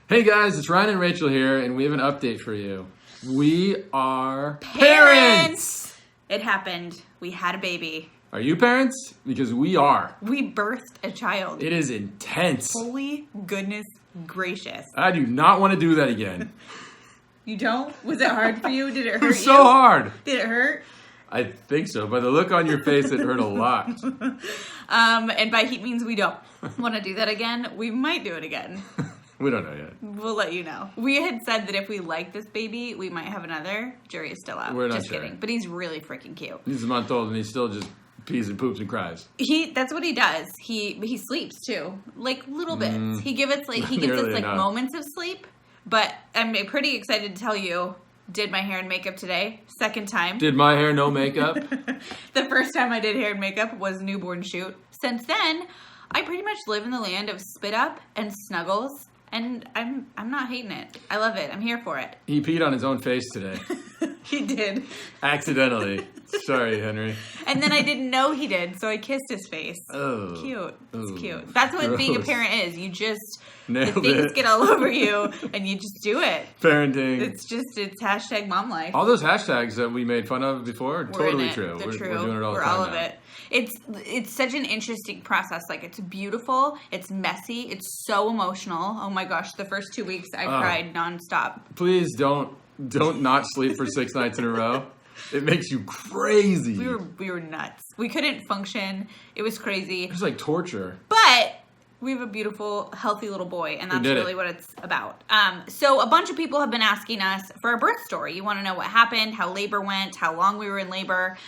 Hey guys, it's Ryan and Rachel here, and we have an update for you. We are Parents! It happened. We had a baby. Are you parents? Because we are. We birthed a child. It is intense. Holy goodness gracious. I do not want to do that again. You don't? Was it hard for you? Did it hurt It was you? so hard. Did it hurt? I think so. By the look on your face, it hurt a lot. And by heat means we don't want to do that again. We might do it again. We don't know yet. We'll let you know. We had said that if we like this baby, we might have another. Jury is still out. We're not just sure. kidding. But he's really freaking cute. He's a month old, and he still just pees and poops and cries. That's what he does. He sleeps too, like little bits. He gives us like Nearly enough. moments of sleep. But I'm pretty excited to tell you. Did my hair and makeup today. Second time. Did my hair no makeup? The first time I did hair and makeup was newborn shoot. Since then, I pretty much live in the land of spit up and snuggles, and I'm not hating it. I love it. I'm here for it. He peed on his own face today. He did. Accidentally. Sorry, Henry. And then I didn't know he did, so I kissed his face. Oh. Cute. It's Oh. cute. That's what being a Gross. parent is. You just, Nailed the things it. get all over you, and you just do it. Parenting. It's hashtag mom life. All those hashtags that we made fun of before are We're totally in it. true. They're We're true. doing it all the We're time all of now. it. It's such an interesting process. Like, it's beautiful. It's messy. It's so emotional. Oh my gosh. The first 2 weeks I cried nonstop. Please don't not sleep for 6 nights in a row. It makes you crazy. We were nuts. We couldn't function. It was crazy. It's like torture. But we have a beautiful, healthy little boy, and that's did it. really what it's about. So a bunch of people have been asking us for a birth story. You want to know what happened, how labor went, how long we were in labor.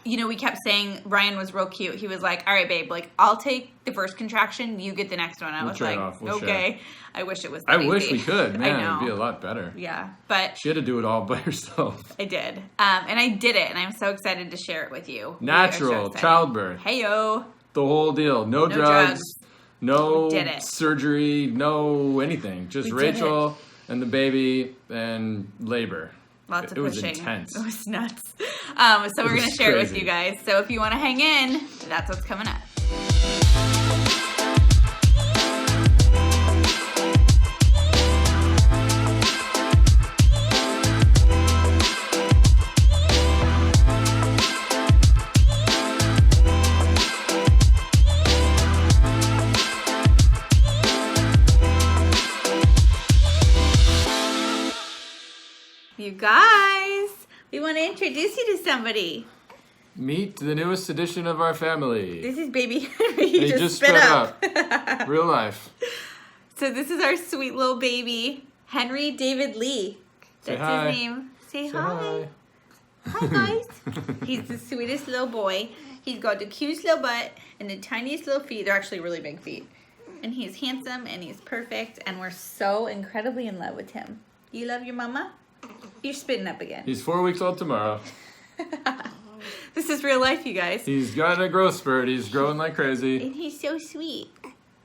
We kept saying Ryan was real cute. He was like, all right, babe, like, I'll take the first contraction. You get the next one. I was trade like, off. We'll okay. share. I wish it was I that wish easy. we could. Man, I know. it'd be a lot better. Yeah, but She had to do it all by herself. I did. And I did it, and I'm so excited to share it with you. We are so Natural, excited. childbirth, Hey-yo. the whole deal. No drugs, no Did it. surgery, no anything. Just We did Rachel and the baby and labor. Lots of It was pushing. intense. It was nuts. So we're going to was share it with crazy. you guys. So if you want to hang in, that's what's coming up. You guys, we want to introduce you to somebody. Meet the newest edition of our family. This is baby Henry. He He just spit up. Real life. So this is our sweet little baby, Henry David Lee. Say That's hi. his name. Say Say hi. Hi, guys. He's the sweetest little boy. He's got the cutest little butt and the tiniest little feet. They're actually really big feet. And he's handsome and he's perfect. And we're so incredibly in love with him. You love your mama? You're spitting up again. He's 4 weeks old tomorrow. This is real life, you guys. He's got a growth spurt. He's growing like crazy. And he's so sweet.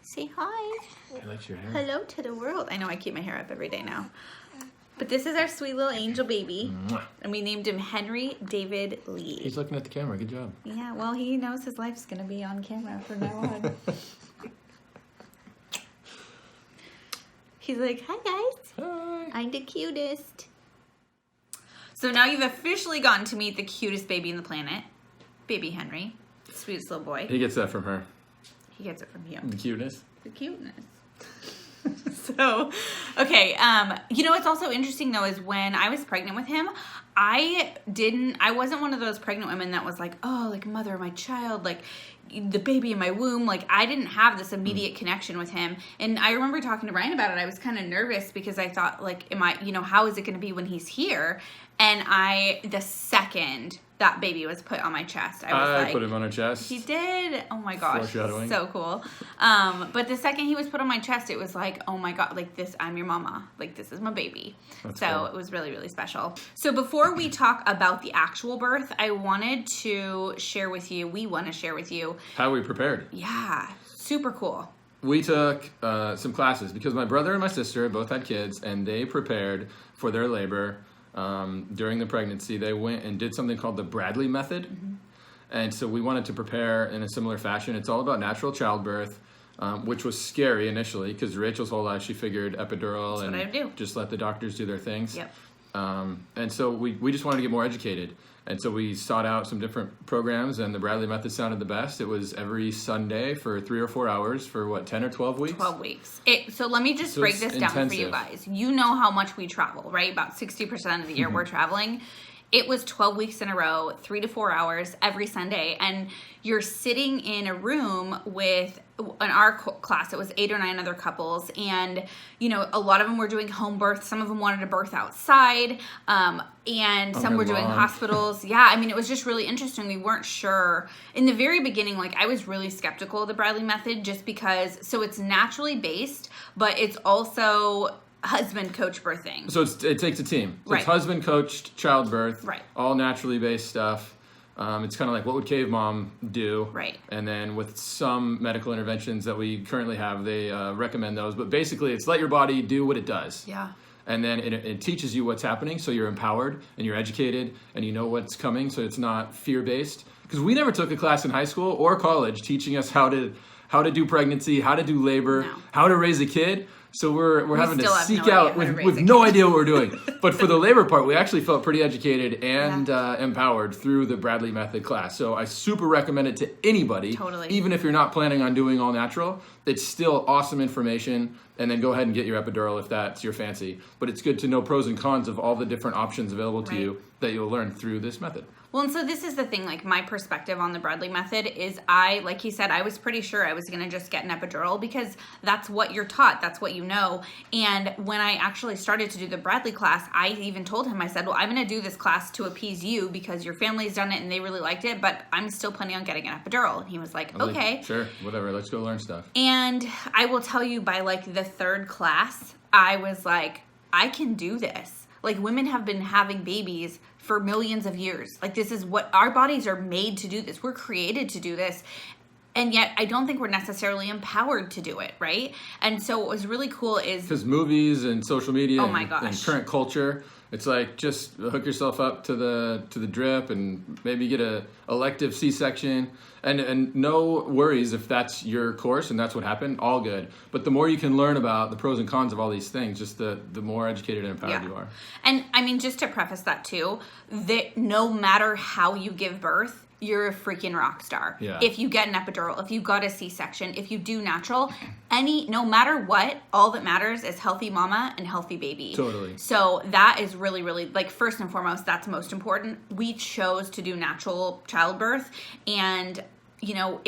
Say hi. He likes your hair. Hello to the world. I know I keep my hair up every day now. But this is our sweet little angel baby. Mwah. And we named him Henry David Lee. He's looking at the camera. Good job. Yeah, well, he knows his life's going to be on camera from now on. He's like, hi, guys. Hi. I'm the cutest. So now you've officially gotten to meet the cutest baby in the planet. Baby Henry. Sweetest little boy. He gets that from her. He gets it from you. The cuteness. The cuteness. So, okay, what's also interesting though is when I was pregnant with him, I wasn't one of those pregnant women that was like, oh, like mother of my child, like the baby in my womb. Like, I didn't have this immediate connection with him. And I remember talking to Ryan about it. I was kind of nervous because I thought, like, how is it going to be when he's here? And the second that baby was put on my chest, I was like, put him on her chest. he did. Oh my gosh. Foreshadowing. So cool. But the second he was put on my chest, it was like, oh my God, like this, I'm your mama. Like, this is my baby. That's so cool. it was really, really special. So before we talk about the actual birth, I wanted to share with you, we want to share with you. How we prepared. Yeah. Super cool. We took some classes because my brother and my sister both had kids, and they prepared for their labor during the pregnancy. They went and did something called the Bradley method. Mm-hmm. And so we wanted to prepare in a similar fashion. It's all about natural childbirth. which was scary initially because Rachel's whole life she figured epidural That's and what I do. just let the doctors do their things. Yep. And so we just wanted to get more educated. And so we sought out some different programs, and the Bradley Method sounded the best. It was every Sunday for 3 or 4 hours for what, 10 or 12 weeks? 12 weeks. So let me just break this down for you guys. You know how much we travel, right? About 60% of the year we're traveling. It was 12 weeks in a row, 3 to 4 hours every Sunday. And you're sitting in a room with, in our class, it was 8 or 9 other couples. And, you know, a lot of them were doing home birth. Some of them wanted to birth outside. And some were doing hospitals. Yeah, I mean, it was just really interesting. We weren't sure. In the very beginning, like, I was really skeptical of the Bradley Method just because, so it's naturally based, but it's also husband coach birthing. So it takes a team. So Right. It's husband coached childbirth, Right. all naturally based stuff. It's kind of like what would Cave Mom do? Right. And then with some medical interventions that we currently have, they recommend those. But basically, it's let your body do what it does. Yeah. And then it teaches you what's happening, so you're empowered and you're educated and you know what's coming, so it's not fear-based. Because we never took a class in high school or college teaching us how to do pregnancy, how to do labor, No. how to raise a kid. So we're having to still have seek no out idea how to raise with a no kid. idea what we're doing. But for the labor part, we actually felt pretty educated and empowered through the Bradley Method class. So I super recommend it to anybody, Totally. even if you're not planning on doing all natural. It's still awesome information. And then go ahead and get your epidural if that's your fancy. But it's good to know pros and cons of all the different options available to Right. you that you'll learn through this method. Well, and so this is the thing, like my perspective on the Bradley Method is like he said, I was pretty sure I was going to just get an epidural because that's what you're taught. That's what you know. And when I actually started to do the Bradley class, I even told him, I said, well, I'm going to do this class to appease you because your family's done it and they really liked it, but I'm still planning on getting an epidural. And he was like, okay. Like, sure, whatever, let's go learn stuff. And I will tell you by like the third class, I was like, I can do this. Like women have been having babies for millions of years. Like this is what our bodies are made to do this. We're created to do this. And yet I don't think we're necessarily empowered to do it, right? And so what was really cool is because movies and social media my and gosh. current culture, it's like just hook yourself up to the drip and maybe get a elective C-section and no worries if that's your course and that's what happened, all good. But the more you can learn about the pros and cons of all these things, just the more educated and empowered you are. And I mean, just to preface that too, that no matter how you give birth, you're a freaking rock star. Yeah. If you get an epidural, if you got a C-section, if you do natural, no matter what, all that matters is healthy mama and healthy baby. Totally. So that is really, really, like, first and foremost, that's most important. We chose to do natural childbirth, and you know,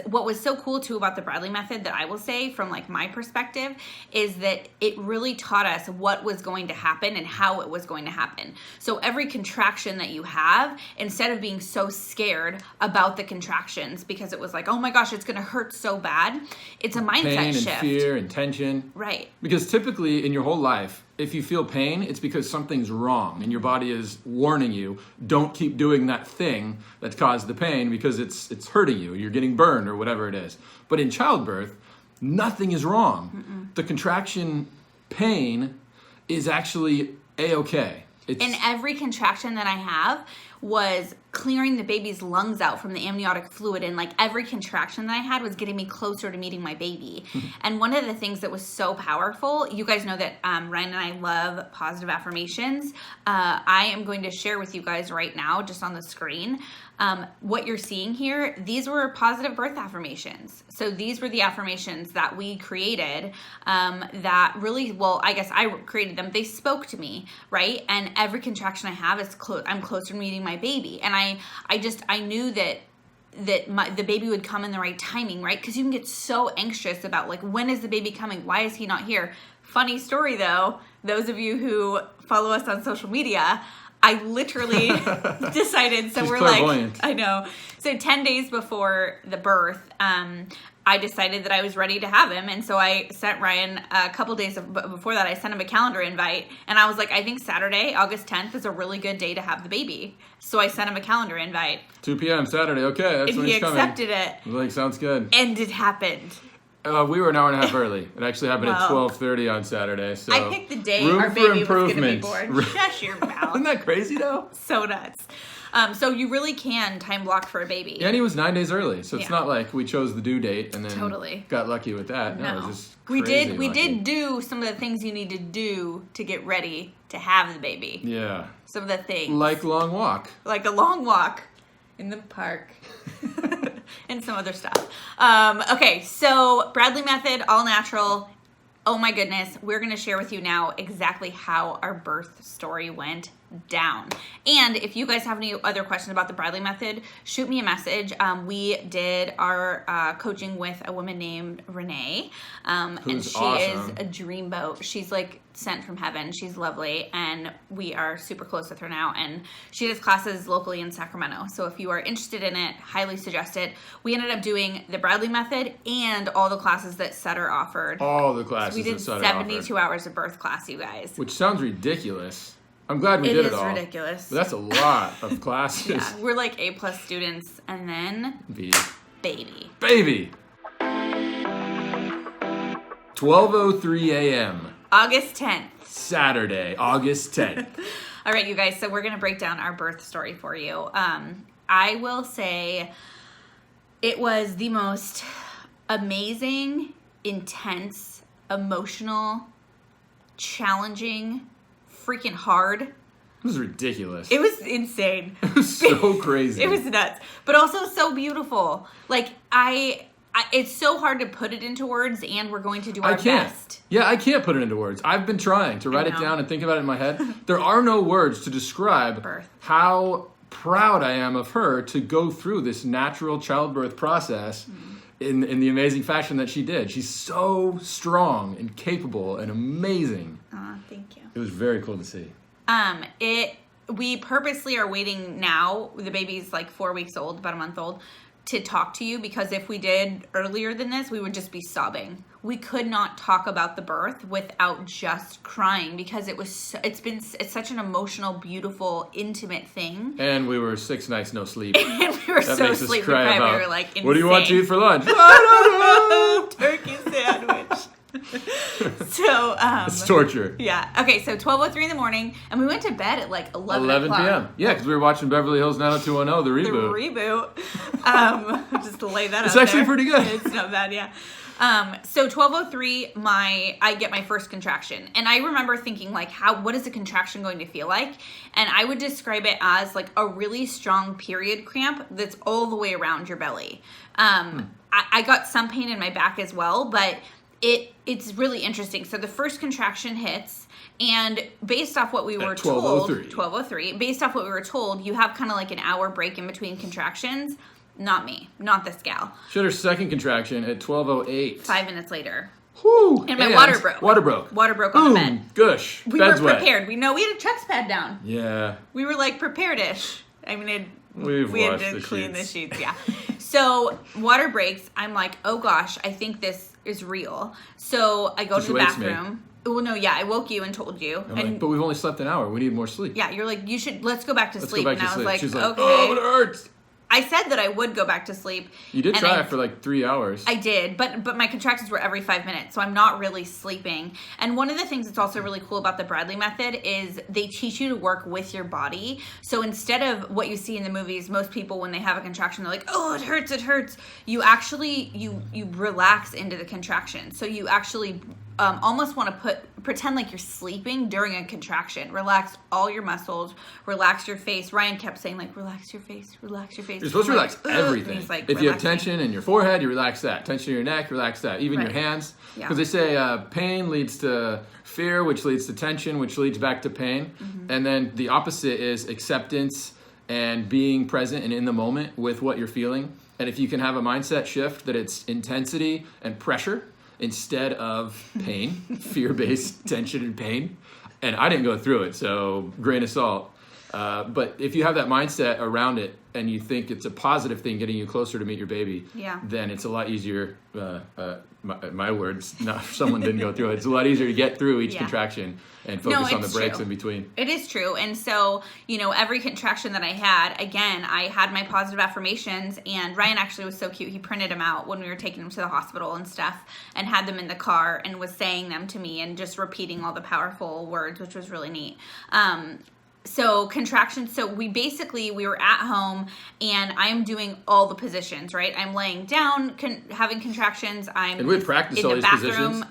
what was so cool too about the Bradley Method that I will say from like my perspective is that it really taught us what was going to happen and how it was going to happen. So every contraction that you have, instead of being so scared about the contractions because it was like, oh my gosh, it's going to hurt so bad, it's a mindset Pain shift. and fear and tension. Right. Because typically in your whole life, if you feel pain, it's because something's wrong and your body is warning you, don't keep doing that thing that's caused the pain because it's hurting you, you're getting burned or whatever it is. But in childbirth, nothing is wrong. The contraction pain is actually A-okay. And every contraction that I have was clearing the baby's lungs out from the amniotic fluid, and like every contraction that I had was getting me closer to meeting my baby. And one of the things that was so powerful, you guys know that Ryan and I love positive affirmations. I am going to share with you guys right now, just on the screen, what you're seeing here. These were positive birth affirmations. So these were the affirmations that we created that really, well, I guess I created them. They spoke to me, right? And every contraction I have is I'm closer to meeting my baby. And I knew that the baby would come in the right timing, right? Because you can get so anxious about like, when is the baby coming? Why is he not here? Funny story though, those of you who follow us on social media, I literally decided, so She's we're clairvoyant. like, I know. So 10 days before the birth, I decided that I was ready to have him. And so I sent Ryan a couple days before that, I sent him a calendar invite. And I was like, I think Saturday, August 10th is a really good day to have the baby. So I sent him a calendar invite. 2 p.m. Saturday, okay, that's And when he he's coming. accepted it. I was like, sounds good. And it happened. We were an hour and a half early. It actually happened at Well, 12:30 on Saturday. So I picked the day room our for baby was going to be improvement. born. Shut your mouth. Isn't that crazy though? So nuts. So you really can time block for a baby. And he was 9 days early, so it's Yeah. not like we chose the due date and then Totally. got lucky with that. No, it was just We crazy lucky. did do some of the things you need to do to get ready to have the baby. Yeah. Some of the things. Like long walk. Like a long walk in the park. And some other stuff. Okay, so Bradley method, all natural. Oh my goodness, we're going to share with you now exactly how our birth story went down. And if you guys have any other questions about the Bradley method, shoot me a message. We did our coaching with a woman named Renee, and Who's she awesome. is a dreamboat. She's like sent from heaven. She's lovely, and we are super close with her now. And she does classes locally in Sacramento. So if you are interested in it, highly suggest it. We ended up doing the Bradley method and all the classes that Sutter offered. All the classes We did that Sutter 72 offered. hours of birth class, you guys. Which sounds ridiculous. I'm glad we did it all. It is ridiculous. But that's a lot of classes. Yeah, we're like A+ students, and then baby. 12:03 a.m. August 10th. Saturday, August 10th. All right, you guys, so we're going to break down our birth story for you. I will say it was the most amazing, intense, emotional, challenging, freaking hard. It was ridiculous. It was insane. It was so crazy. It was nuts, but also so beautiful. Like it's so hard to put it into words, and we're going to do our best. Yeah, I can't put it into words. I've been trying to write it down and think about it in my head. There are no words to describe Birth. how proud I am of her to go through this natural childbirth process in the amazing fashion that she did. She's so strong and capable and amazing. Thank you. It was very cool to see. We purposely are waiting now. The baby's like 4 weeks old, about a month old, to talk to you, because if we did earlier than this, we would just be sobbing. We could not talk about the birth without just crying, because it's such an emotional, beautiful, intimate thing. And we were 6 nights no sleep. And we were That so makes us sleepy cry deprived. about, We were like insane. what do you want to eat for lunch? I don't know. Turkey sandwich. So It's torture. yeah. Okay, so 12:03 in the morning, and we went to bed at like 11 o'clock. p.m. Yeah, because we were watching Beverly Hills 90210, the The reboot. reboot. Just to lay that It's out actually there. pretty good. It's not bad, yeah. So 12:03, I get my first contraction, and I remember thinking like, what is a contraction going to feel like? And I would describe it as like a really strong period cramp that's all the way around your belly. I got some pain in my back as well, but it's really interesting. So the first contraction hits, and based off what we were told, 12:03, based off what we were told, you have kind of like an hour break in between contractions. Not me, not this gal. She had her second contraction at 12:08. 5 minutes later. Whew. And my water broke. Water broke. Water broke on the bed. Boom. Gush. We Bed's were wet. prepared. We had a Chuck's pad down. Yeah. We were like prepared-ish. I mean, We had washed to the clean sheets. the sheets, yeah. So water breaks. I'm like, oh gosh, I think this is real. So I go She to the wakes me. bathroom. Well, no, yeah, I woke you and told you. I'm like, but we've only slept an hour. We need more sleep. Yeah, you're like, let's go back to Let's sleep. go back And to I was sleep. like, She's like, okay. oh, it hurts. I said that I would go back to sleep. You did and try it for like 3 hours. I did, but my contractions were every 5 minutes, so I'm not really sleeping. And one of the things that's also really cool about the Bradley method is they teach you to work with your body. So instead of what you see in the movies, most people when they have a contraction, they're like, oh, it hurts. You actually, you relax into the contraction. So you actually almost want to pretend like you're sleeping during a contraction. Relax all your muscles, relax your face. Ryan kept saying like, relax your face. You're supposed to relax everything. Like, if you have tension in your forehead, you relax that. Tension in your neck, relax that. Even your hands. Yeah. Because they say pain leads to fear, which leads to tension, which leads back to pain. And then the opposite is acceptance and being present and in the moment with what you're feeling. And if you can have a mindset shift that it's intensity and pressure instead of pain, fear-based tension and pain. And I didn't go through it, so grain of salt. But if you have that mindset around it and you think it's a positive thing getting you closer to meet your baby, then it's a lot easier, my words, not someone didn't go through it, it's a lot easier to get through each contraction and focus on the breaks in between. It is true. And so, every contraction that I had, again, I had my positive affirmations, and Ryan actually was so cute. He printed them out when we were taking him to the hospital and stuff and had them in the car and was saying them to me and just repeating all the powerful words, which was really neat. So contractions, so we were at home and I'm doing all the positions, right? I'm laying down, having contractions. And we practiced in all the these bathroom, positions.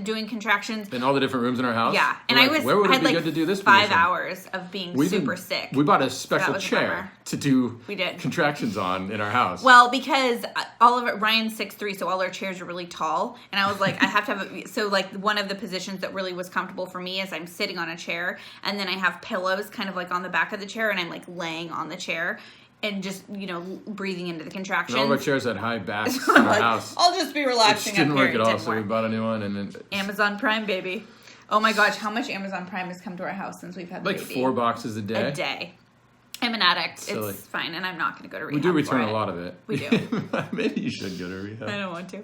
Doing contractions. In all the different rooms in our house? Yeah. And where would it be good to do this 5 position? hours of being super sick. We bought a special was a chair bummer. to do We did. contractions on in our house. Well, because all of it, Ryan's 6'3", so all our chairs are really tall. And I was like, I have to have so like one of the positions that really was comfortable for me is I'm sitting on a chair and then I have pillows kind of like on the back of the chair and I'm like laying on the chair and just, breathing into the contractions. And all of our chairs had high backs in our house. I'll just be relaxing Which didn't up here. work at all, so we bought a new one. And then Amazon Prime, baby. Oh my gosh, how much Amazon Prime has come to our house since we've had the like baby? 4 boxes a day. A day. I'm an addict. Silly. It's fine, and I'm not going to go to rehab. We do return for it. a lot of it. We do. Maybe you should go to rehab. I don't want to.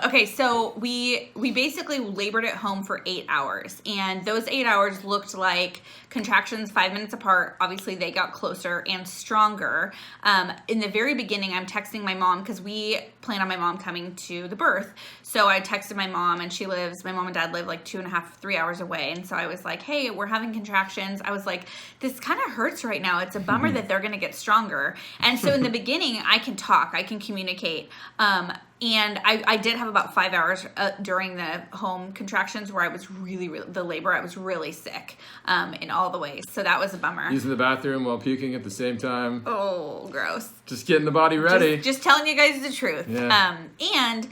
Okay, so we basically labored at home for 8 hours, and those 8 hours looked like contractions 5 minutes apart. Obviously, they got closer and stronger. In the very beginning, I'm texting my mom because we plan on my mom coming to the birth. So I texted my mom, and my mom and dad live like 2.5, 3 hours away. And so I was like, hey, we're having contractions. I was like, this kind of hurts right now. It's a bummer that they're going to get stronger. And so in the beginning, I can talk, I can communicate. And I did have about 5 hours during the home contractions where I was the labor, I was really sick in all the ways. So that was a bummer. Using the bathroom while puking at the same time. Oh, gross. Just getting the body ready. Just telling you guys the truth. Yeah. And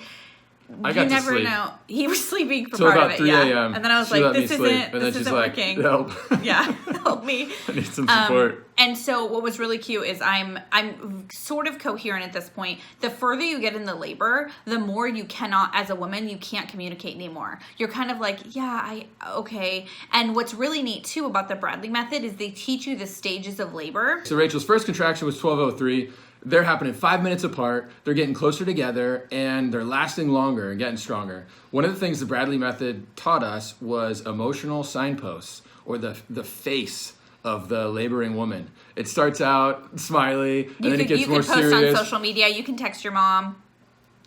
I got you to never sleep. know. He was sleeping for Till part about of it, 3 yeah. a.m. And then I was She let like, me this sleep. isn't And then she's like, working. help. Yeah, help me. I need some support. And so what was really cute is I'm sort of coherent at this point. The further you get in the labor, the more you cannot, as a woman, you can't communicate anymore. You're kind of like, okay. And what's really neat too about the Bradley method is they teach you the stages of labor. So Rachel's first contraction was 12:03. They're happening 5 minutes apart. They're getting closer together, and they're lasting longer and getting stronger. One of the things the Bradley method taught us was emotional signposts, or the face of the laboring woman. It starts out smiley, and then it gets more serious. You can post on social media. You can text your mom.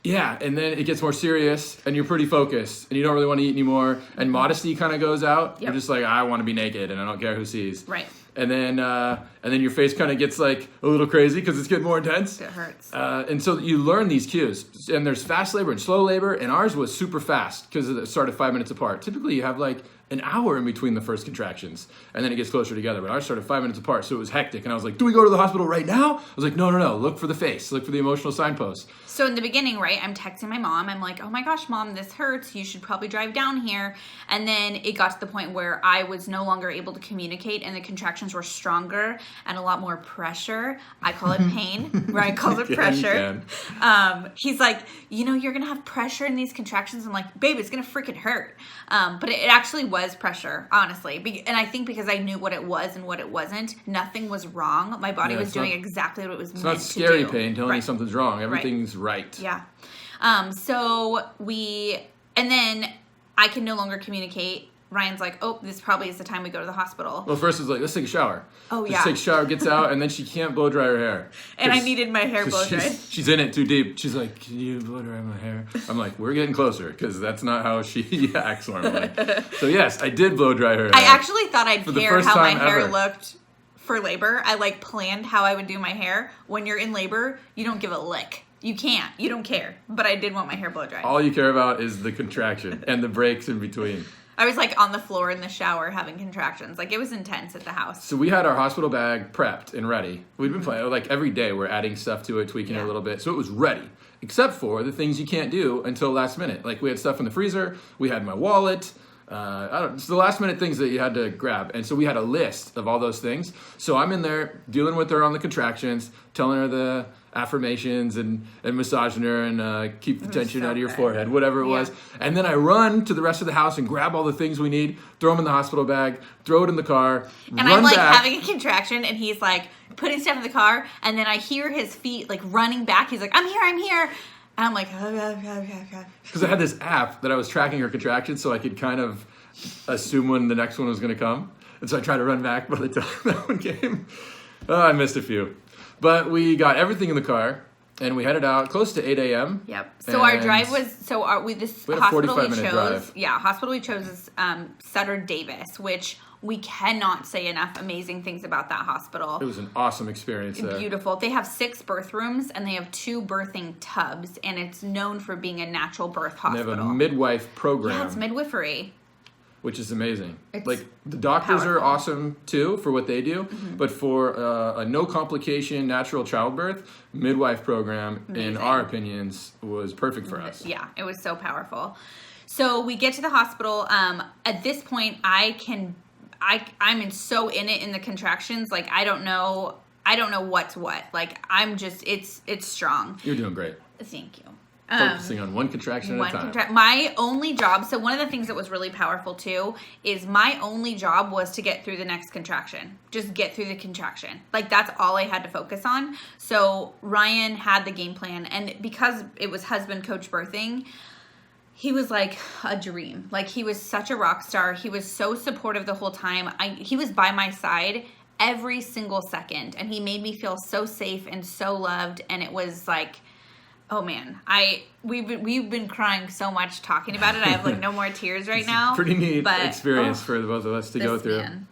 Yeah, and then it gets more serious, and you're pretty focused, and you don't really want to eat anymore, and modesty kind of goes out. Yep. You're just like, I want to be naked, and I don't care who sees. Right. And then your face kind of gets like a little crazy because it's getting more intense. It hurts. And so you learn these cues. And there's fast labor and slow labor, and ours was super fast because it started 5 minutes apart. Typically, you have like an hour in between the first contractions, and then it gets closer together. But ours started 5 minutes apart, so it was hectic. And I was like, do we go to the hospital right now? I was like, no. Look for the face. Look for the emotional signposts. So in the beginning, right, I'm texting my mom. I'm like, oh my gosh, Mom, this hurts. You should probably drive down here. And then it got to the point where I was no longer able to communicate, and the contractions were stronger and a lot more pressure. I call it pain. Ryan calls it pressure. He's like, you're going to have pressure in these contractions. I'm like, babe, it's going to freaking hurt. But it actually was pressure, honestly. And I think because I knew what it was and what it wasn't, nothing was wrong. My body was doing exactly what it was meant to do. It's not scary pain telling you something's wrong. Everything's right. Yeah. And then I can no longer communicate. Ryan's like, oh, this probably is the time we go to the hospital. Well, first it's like, let's take a shower. Oh, yeah. Let's take a shower, gets out, and then she can't blow dry her hair. And I needed my hair blow dried. She's in it too deep. She's like, can you blow dry my hair? I'm like, we're getting closer, because that's not how she acts normally. So yes, I did blow dry her hair. I actually thought I'd care how my hair ever. looked for labor. I planned how I would do my hair. When you're in labor, you don't give a lick. You can't. You don't care. But I did want my hair blow dried. All you care about is the contraction and the breaks in between. I was on the floor in the shower having contractions. It was intense at the house. So we had our hospital bag prepped and ready. We'd been playing, every day we're adding stuff to it, tweaking it a little bit. So it was ready, except for the things you can't do until last minute. We had stuff in the freezer. We had my wallet. It's the last minute things that you had to grab. And so we had a list of all those things. So I'm in there dealing with her on the contractions, telling her the affirmations and massaging her and keep the tension out of your forehead, whatever it was. And then I run to the rest of the house and grab all the things we need, throw them in the hospital bag, throw it in the car, and run I'm back. having a contraction, and he's putting stuff in the car, and then I hear his feet running back. He's like, I'm here. And I'm like, because I had this app that I was tracking her contractions so I could kind of assume when the next one was going to come. And so I tried to run back by the time that one came. I missed a few. But we got everything in the car. And we headed out close to 8 a.m. Yep. So our drive was we had a 45-minute drive. Yeah, hospital we chose is Sutter Davis, which we cannot say enough amazing things about that hospital. It was an awesome experience there. Beautiful. They have 6 birth rooms and they have 2 birthing tubs, and it's known for being a natural birth hospital. They have a midwife program. Yeah, it's midwifery. Which is amazing. It's like the doctors powerful. are awesome too for what they do, but for a no complication natural childbirth, midwife program, in our opinions, was perfect for us. Yeah, it was so powerful. So we get to the hospital. At this point, I'm so in it in the contractions. Like I don't know what's what. Like I'm just it's strong. You're doing great. Thank you. Focusing on one contraction at a time. My only job, so one of the things that was really powerful too, is my only job was to get through the next contraction. Just get through the contraction. Like that's all I had to focus on. So Ryan had the game plan, and because it was husband coach birthing, he was like a dream. Like he was such a rock star. He was so supportive the whole time. He was by my side every single second, and he made me feel so safe and so loved, and it was like, oh man, we've been crying so much talking about it. I have like no more tears right now. Pretty neat experience for the both of us to go through. Man.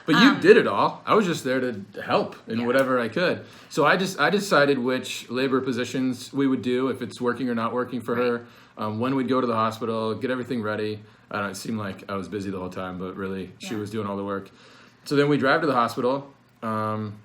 But you did it all. I was just there to help in whatever I could. So I decided which labor positions we would do, if it's working or not working for her, when we'd go to the hospital, get everything ready. I don't know, it seemed like I was busy the whole time, but really she was doing all the work. So then we drive to the hospital.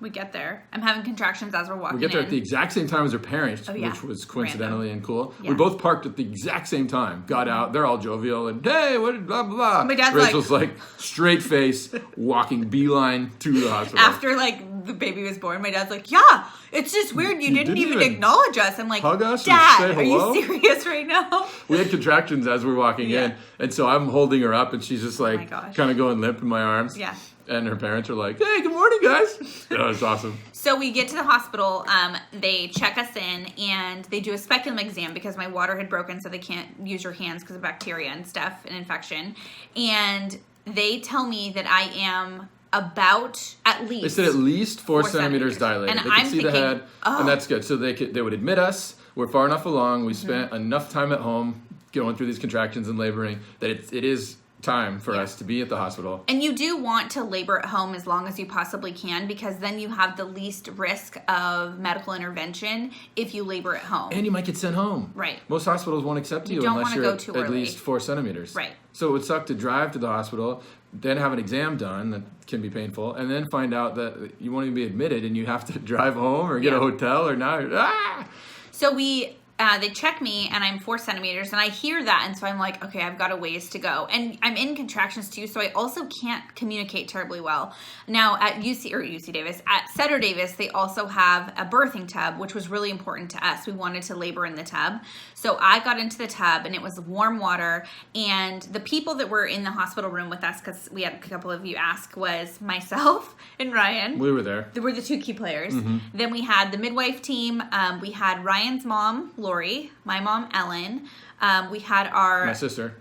We get there. I'm having contractions as we're walking in. We get there at the exact same time as her parents, which was coincidentally and cool. Yeah. We both parked at the exact same time, got out. They're all jovial and, hey, what, blah, blah, blah. My dad's Rachel's like straight face, walking beeline to the hospital. After like the baby was born, my dad's like, yeah, it's just weird. You didn't even acknowledge us. I'm like, hug us Dad, or say hello? Are you serious right now? We had contractions as we're walking in. And so I'm holding her up and she's just like kind of going limp in my arms. Yeah. And her parents are like, hey, good morning, guys. That was awesome. So we get to the hospital. They check us in, and they do a speculum exam because my water had broken, so they can't use your hands because of bacteria and stuff and infection. And they tell me that I am about at least... They said at least 4 centimeters dilated. And they I'm could see thinking, the head, and that's good. So they would admit us. We're far enough along. We spent enough time at home going through these contractions and laboring that it is time for us to be at the hospital. And you do want to labor at home as long as you possibly can, because then you have the least risk of medical intervention if you labor at home. And you might get sent home. Right. Most hospitals won't accept you unless you're at least 4 centimeters. Right. So it would suck to drive to the hospital, then have an exam done that can be painful, and then find out that you won't even be admitted and you have to drive home or get a hotel or now. So they check me and I'm 4 centimeters, and I hear that, and so I'm like, okay, I've got a ways to go. And I'm in contractions too, so I also can't communicate terribly well. Now at UC Davis, at Sutter Davis, they also have a birthing tub, which was really important to us. We wanted to labor in the tub. So I got into the tub, and it was warm water, and the people that were in the hospital room with us, because we had a couple of you ask, was myself and Ryan. We were there. They were the 2 key players. Then we had the midwife team. We had Ryan's mom, Lori, my mom, Ellen. We had my sister.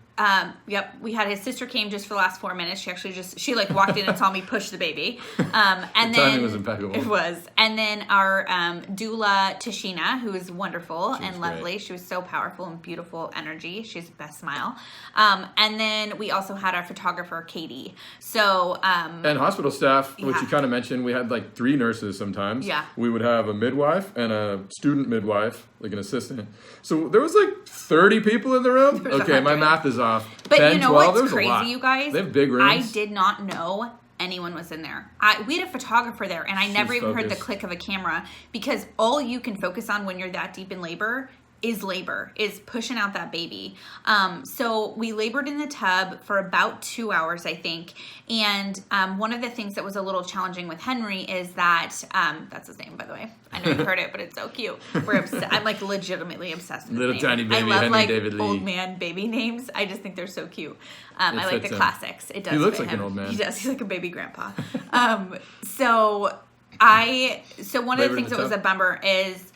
We had his sister came just for the last 4 minutes. She actually she walked in and saw me push the baby. And the timing was impeccable. It was. And then our doula, Tashina, who is wonderful and lovely. Great. She was so powerful and beautiful energy. She has the best smile. And then we also had our photographer, Katie. So and hospital staff, which you kind of mentioned, we had like 3 nurses sometimes. Yeah. We would have a midwife and a student midwife, like an assistant. So there was like 30 people in the room. Okay, my math is off. But 10, you know 12, what's crazy, you guys? They have big rooms. I did not know anyone was in there. We had a photographer there, and I never even heard the click of a camera, because all you can focus on when you're that deep in labor is pushing out that baby. So we labored in the tub for about 2 hours, I think. And one of the things that was a little challenging with Henry is that, that's his name, by the way. I know you've heard it, but it's so cute. I'm like legitimately obsessed with Little his tiny name. baby, I love Henry like David Lee. old man baby names. I just think they're so cute. I like the classics. It does. He looks fit like him. an old man. He does. He's like a baby grandpa. So one of the things that was a bummer is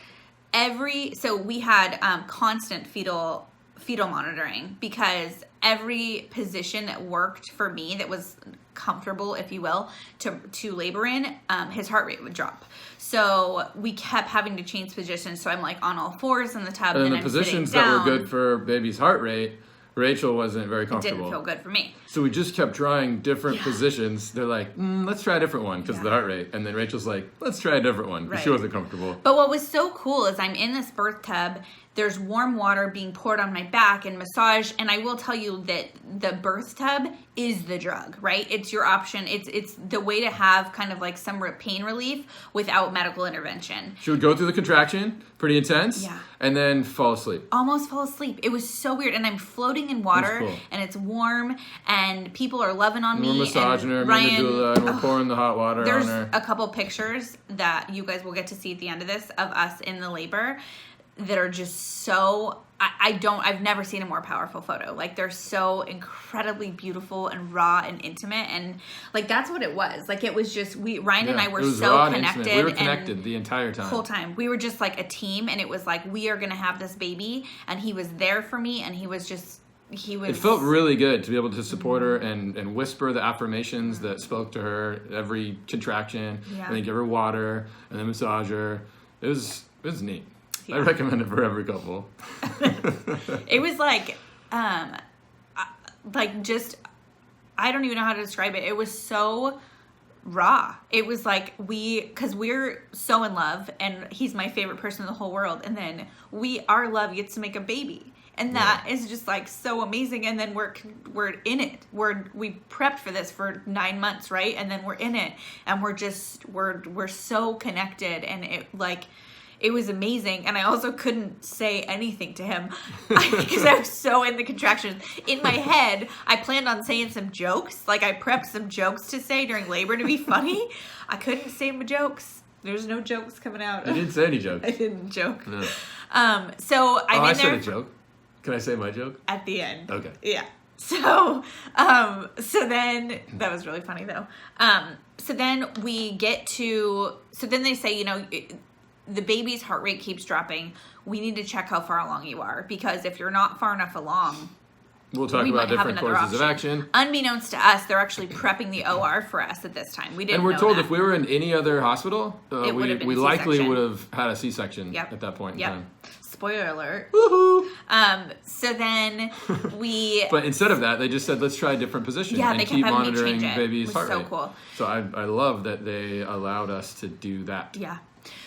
we had constant fetal fetal monitoring, because every position that worked for me that was comfortable, if you will, to labor in, his heart rate would drop. So we kept having to change positions. So I'm like on all fours in the tub, And then the I'm positions sitting that down. were good for baby's heart rate, Rachel wasn't very It comfortable. didn't feel good for me. So we just kept trying different positions. They're like, let's try a different one because of the heart rate. And then Rachel's like, let's try a different one. Right. She wasn't comfortable. But what was so cool is I'm in this birth tub. There's warm water being poured on my back and massage. And I will tell you that the birth tub is the drug, right? It's your option. It's the way to have kind of like some pain relief without medical intervention. She would go through the contraction, pretty intense, Yeah. and then fall asleep. Almost fall asleep. It was so weird. And I'm floating in water, cool. and it's warm, and people are loving on me. We're massaging her, and me and the Ryan, doula, and we're pouring the hot water there's on her. a couple pictures that you guys will get to see at the end of this of us in the labor that are just so, I've never seen a more powerful photo. Like, they're so incredibly beautiful and raw and intimate, and like that's what it was. Like, it was just Ryan and I were it was so raw and connected. intimate. We were connected the entire time. The whole time. We were just like a team, and it was like, we are gonna have this baby, and he was there for me, and he was. It felt really good to be able to support her and whisper the affirmations that spoke to her every contraction, and then give her water and then massage her. It was neat. Yeah. I recommend it for every couple. It was like just, I don't even know how to describe it. It was so raw. It was like because we're so in love, and he's my favorite person in the whole world, and then our love gets to make a baby. And that is just like so amazing. And then we're in it. We prepped for this for 9 months, right? And then we're in it, and we're so connected, and it was amazing. And I also couldn't say anything to him because I was so in the contractions. In my head, I planned on saying some jokes. Like, I prepped some jokes to say during labor to be funny. I couldn't say my jokes. There's no jokes coming out. I didn't say any jokes. I didn't joke. No. So I'm in there. I said a joke. Can I say my joke? At the end. Okay. Yeah. So then that was really funny though. So then then they say, the baby's heart rate keeps dropping. We need to check how far along you are, because if you're not far enough along, we'll talk we about might have different another courses of action. Unbeknownst to us, they're actually prepping the OR for us at this time. We didn't. And we're know told that. if we were in any other hospital, It would have been we a likely C-section. would have had a C-section at that point in time. Spoiler alert. Woohoo! So then we. But instead of that, they just said, let's try a different position Yeah, and they kept keep having me monitoring change it. baby's It was heart so rate. cool. So I love that they allowed us to do that. Yeah.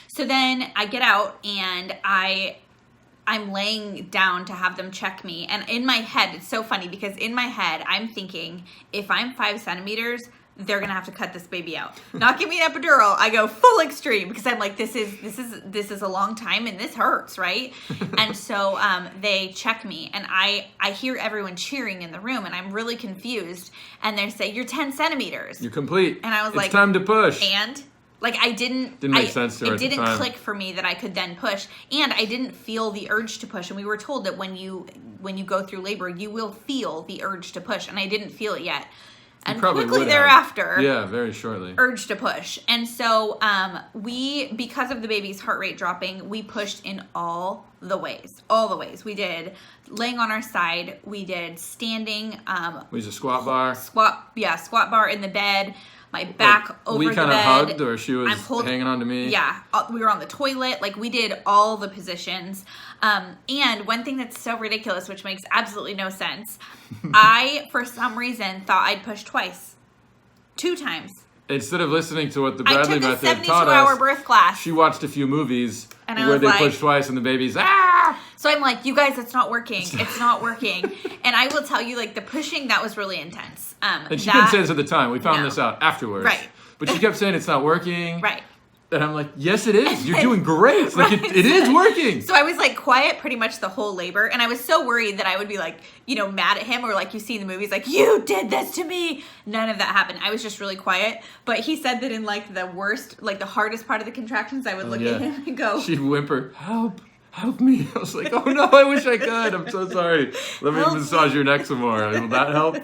So then I get out, and I'm laying down to have them check me. And in my head, it's so funny because in my head, I'm thinking, if I'm 5 centimeters, they're going to have to cut this baby out. Not give me an epidural. I go full extreme because I'm like, this is a long time, and this hurts, right? And so they check me, and I hear everyone cheering in the room, and I'm really confused. And they say, you're 10 centimeters. You're complete. And I was like, it's time to push. And like, I didn't make sense to her it at the didn't time. click for me that I could then push, and I didn't feel the urge to push. And we were told that when you go through labor, you will feel the urge to push, and I didn't feel it yet. And quickly thereafter, very shortly, urge to push. And so because of the baby's heart rate dropping, we pushed in all the ways. We did laying on our side. We did standing. we used a squat bar. Squat bar in the bed. My back over the bed. We kind of hugged, or she was hanging on to me. Yeah, we were on the toilet. Like, we did all the positions. And one thing that's so ridiculous, which makes absolutely no sense, I, for some reason, thought I'd push twice. 2 times. Instead of listening to what the Bradley method method taught 72-hour us, birth class. she watched a few movies And I where was they like, push twice and the baby's ah. So I'm like, you guys, it's not working. It's not working. And I will tell you, like, the pushing, that was really intense. And she couldn't say this at the time. We found this out afterwards. Right. But she kept saying it's not working. Right. And I'm like, yes, it is. You're doing great. Like, it is working. So I was like quiet pretty much the whole labor. And I was so worried that I would be like, mad at him, or like you see in the movies, like, you did this to me. None of that happened. I was just really quiet. But he said that in like the worst, like the hardest part of the contractions, I would look at him and go, she'd whimper, help me. I was like, oh no, I wish I could. I'm so sorry. Let me massage your neck some more. Will that help?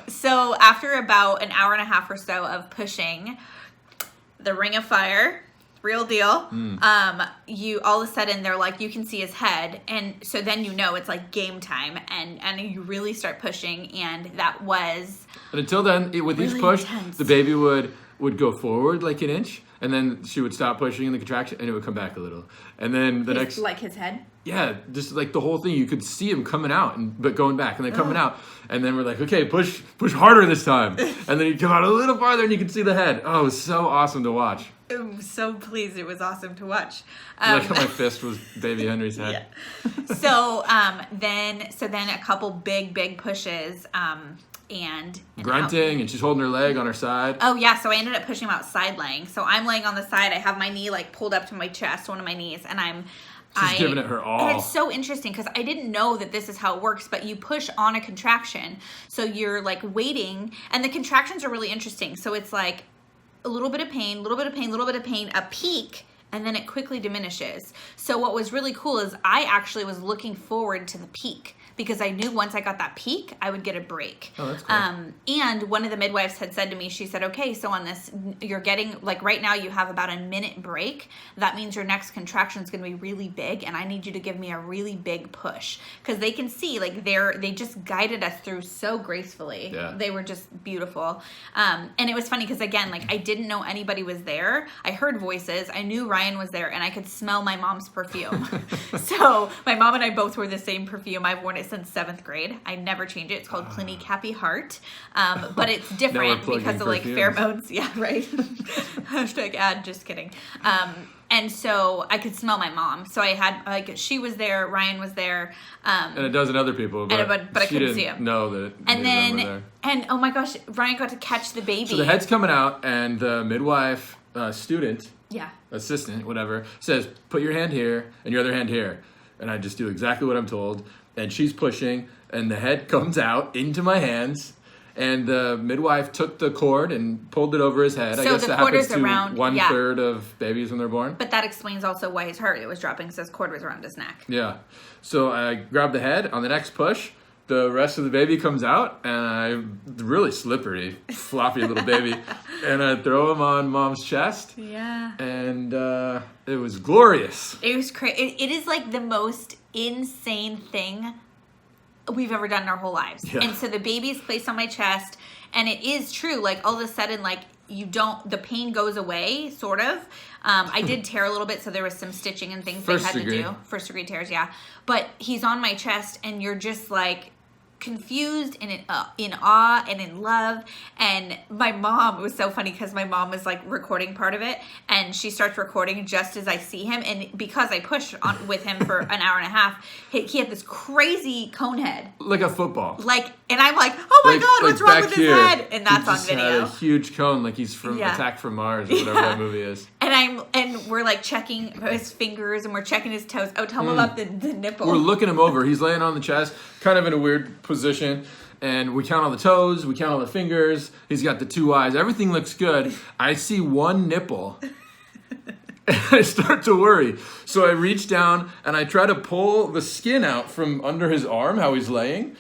So after about an hour and a half or so of pushing, the ring of fire real deal. You all of a sudden they're like, you can see his head, and so then it's like game time, and you really start pushing, and that was. And until then, with really each push, intense. the baby would go forward like an inch, and then she would stop pushing in the contraction, and it would come back a little, and then the next, like his head. yeah, just like the whole thing, you could see him coming out, but going back, and then coming out, and then we're like, okay, push harder this time, and then he'd come out a little farther, and you could see the head. Oh, it was so awesome to watch. I'm so pleased. It was awesome to watch. Like how my fist was baby Henry's head. Yeah. So then a couple big pushes, and Grunting, and she's holding her leg on her side. Oh yeah, so I ended up pushing him out side laying. So I'm laying on the side. I have my knee like pulled up to my chest, one of my knees, and She's giving it her all. And it's so interesting because I didn't know that this is how it works, but you push on a contraction. So you're like waiting, and the contractions are really interesting. So it's like a little bit of pain, little bit of pain, little bit of pain, a peak, and then it quickly diminishes. So what was really cool is I actually was looking forward to the peak, because I knew once I got that peak, I would get a break. Oh, that's cool. And one of the midwives had said to me, she said, okay, so on this, you're getting, like right now you have about a minute break. That means your next contraction is going to be really big, and I need you to give me a really big push. Because they can see, like they just guided us through so gracefully. Yeah. They were just beautiful. And it was funny because, again, like I didn't know anybody was there. I heard voices. I knew Ryan was there, and I could smell my mom's perfume. So my mom and I both wore the same perfume. I've worn it since 7th grade. I never change it. It's called Clinique Happy Heart. But it's different because of like pheromones. Yeah, right. Hashtag ad, just kidding. And so I could smell my mom. So I had, like, she was there, Ryan was there. And a dozen other people, but I couldn't see him. know that And then, were there. And oh my gosh, Ryan got to catch the baby. So the head's coming out, and the midwife, student, yeah, assistant, whatever, says, put your hand here and your other hand here. And I just do exactly what I'm told. And she's pushing, and the head comes out into my hands. And the midwife took the cord and pulled it over his head. So I guess the that cord happens is to around 1/3 of babies when they're born. But that explains also why his heart was dropping, because his cord was around his neck. Yeah. So I grab the head. On the next push, the rest of the baby comes out, and I'm really slippery, floppy little baby. And I throw him on mom's chest. Yeah. And it was glorious. It was crazy. It is like the most insane thing we've ever done in our whole lives. Yeah. And so the baby's placed on my chest, and it is true, like all of a sudden, like the pain goes away, sort of. I did tear a little bit, so there was some stitching and things they had to do. First degree tears, yeah. But he's on my chest, and you're just like confused and in awe and in love. And my mom, it was so funny because my mom was like recording part of it, and she starts recording just as I see him, and because I pushed on with him for an hour and a half, he had this crazy cone head, like a football, and I'm like, oh my god, what's wrong with his head? And that's on video. Had a huge cone, like he's from Attack from Mars or whatever that movie is. And we're like checking his fingers, and we're checking his toes. Oh, tell him about the nipple. We're looking him over. He's laying on the chest, kind of in a weird position. And we count all the toes, we count all the fingers. He's got the 2 eyes. Everything looks good. I see one nipple. And I start to worry. So I reach down and I try to pull the skin out from under his arm, how he's laying.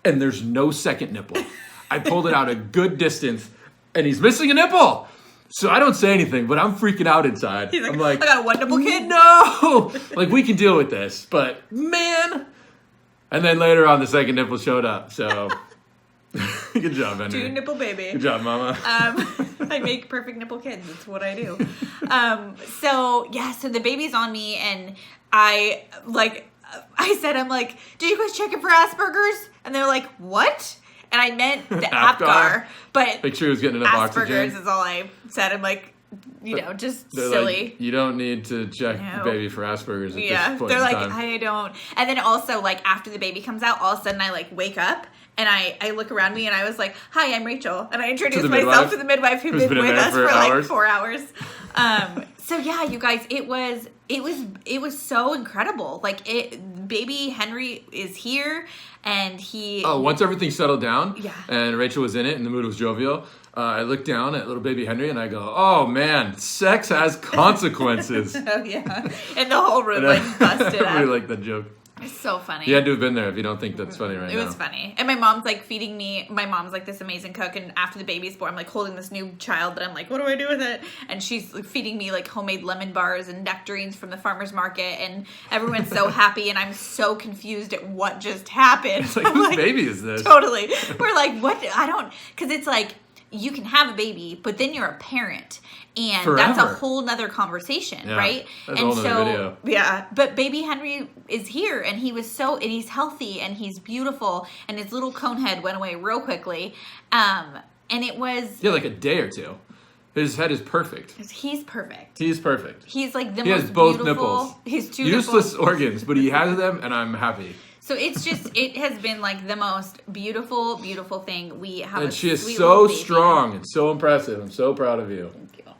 And there's no second nipple. I pulled it out a good distance, and he's missing a nipple. So I don't say anything, but I'm freaking out inside. He's like, I'm like, I got a 1 nipple kid? No! Like, we can deal with this, but man. And then later on, the second nipple showed up. So, good job, Henry. 2 nipple baby. Good job, Mama. I make perfect nipple kids. That's what I do. So the baby's on me, and I said, I'm like, did you guys check it for Asperger's? And they're like, what? And I meant the Apgar, but make sure he was getting enough oxygen. Asperger's is all I said. I'm like, just silly. Like, you don't need to check the baby for Asperger's at this point they're like, time. I don't. And then also, like, after the baby comes out, all of a sudden I, like, wake up, and I look around me, and I was like, hi, I'm Rachel. And I introduced myself to the midwife who's been with us for like 4 hours. So, yeah, you guys, it was so incredible. Like, baby Henry is here, and he... Oh, once everything settled down, yeah, and Rachel was in it, and the mood was jovial, I looked down at little baby Henry, and I go, oh, man, sex has consequences. Oh, yeah. And the whole room, like, busted up. I really like that joke. It's so funny. You had to have been there if you don't think that's funny right now. It was funny. And my mom's like feeding me. My mom's like this amazing cook. And after the baby's born, I'm like holding this new child that I'm like, what do I do with it? And she's like feeding me like homemade lemon bars and nectarines from the farmer's market. And everyone's so happy. And I'm so confused at what just happened. It's like, whose baby is this? Totally. We're like, what? I don't, because it's like, you can have a baby, but then you're a parent. And Forever. that's a whole nother conversation, Yeah, right? that's a And whole nother video. yeah, but baby Henry is here, and and he's healthy, and he's beautiful, and his little cone head went away real quickly. And it was... Yeah, like a day or two. His head is perfect. He's perfect. He's perfect. He's like the He most has both beautiful... nipples. He's two Useless nipples. organs, but he has them, and I'm happy. So it's just, it has been like the most beautiful, beautiful thing. We have And a she is sweet so little baby. strong and so impressive. I'm so proud of you. Thank you.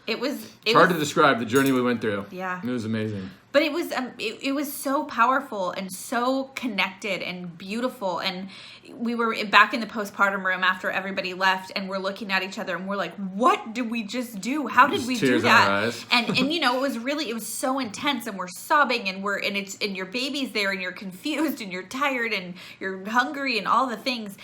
It was Hard to describe the journey we went through. Yeah. It was amazing. But it was so powerful and so connected and beautiful. And we were back in the postpartum room after everybody left, and we're looking at each other and we're like, what did we just do? How did we do tears in that? our eyes. And you know, it was so intense, and we're sobbing, and your baby's there, and you're confused, and you're tired, and you're hungry, and all the things.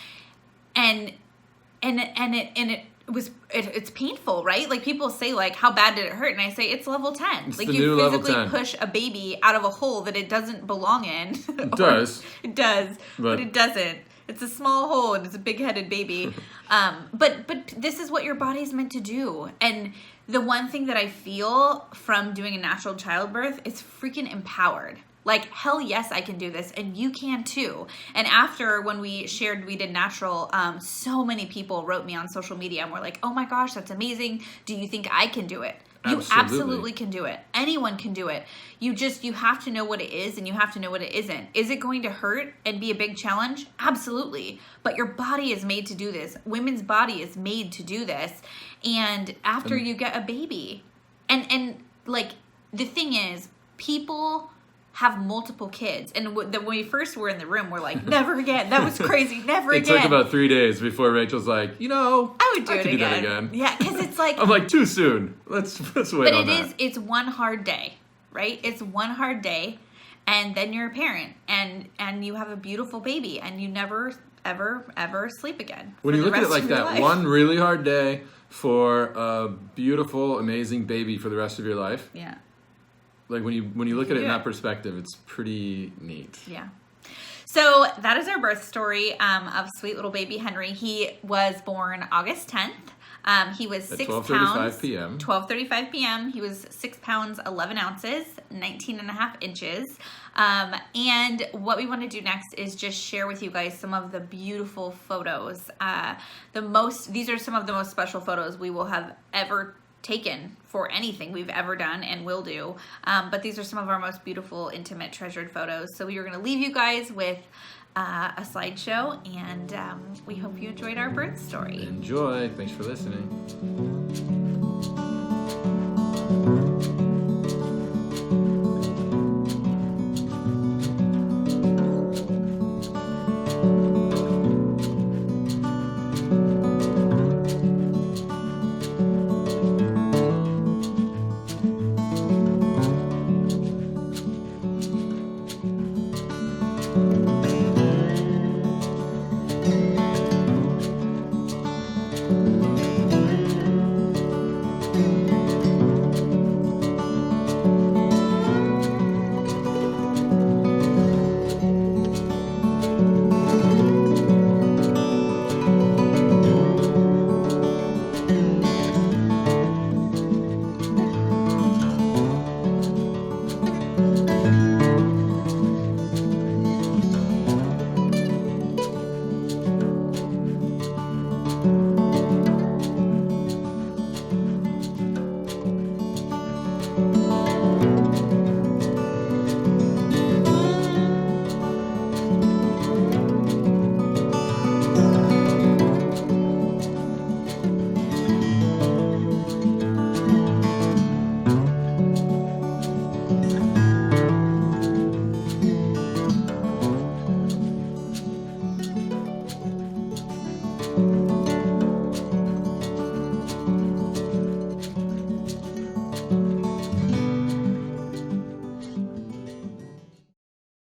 It's painful, right? Like people say, like, how bad did it hurt? And I say it's level 10. It's like the you new level physically 10. push a baby out of a hole that it doesn't belong in. It does. It does, but But- it doesn't. It's a small hole and it's a big-headed baby. But this is what your body's meant to do. And the one thing that I feel from doing a natural childbirth is freaking empowered. Like, hell yes, I can do this, and you can too. And after, when we did natural, so many people wrote me on social media and were like, oh my gosh, that's amazing. Do you think I can do it? You absolutely can do it. Anyone can do it. You have to know what it is, and you have to know what it isn't. Is it going to hurt and be a big challenge? Absolutely. But your body is made to do this. Women's body is made to do this. And after you get a baby, and like, the thing is, people have multiple kids, and when we first were in the room, we're like, never again. That was crazy. Never It again. took about 3 days before Rachel's like, I would do it could again. do that again. Yeah, because it's like, I'm like, too soon. Let's wait but on that. it's one hard day, right? It's one hard day, and then you're a parent, and you have a beautiful baby, and you never ever sleep again. When for you the look at it rest like of your that, life. one really hard day for a beautiful, amazing baby for the rest of your life. Yeah. Like when you look at it in Yeah. that perspective, it's pretty neat. Yeah. So that is our birth story of sweet little baby Henry. He was born August 10th. He was At 6 12:35 pounds. p.m. 12:35 p.m. He was 6 pounds, 11 ounces, 19 and a half inches. And what we want to do next is just share with you guys some of the beautiful photos. These are some of the most special photos we will have ever taken for anything we've ever done and will do. But these are some of our most beautiful, intimate, treasured photos. So we are going to leave you guys with a slideshow, and we hope you enjoyed our birth story. Enjoy. Thanks for listening.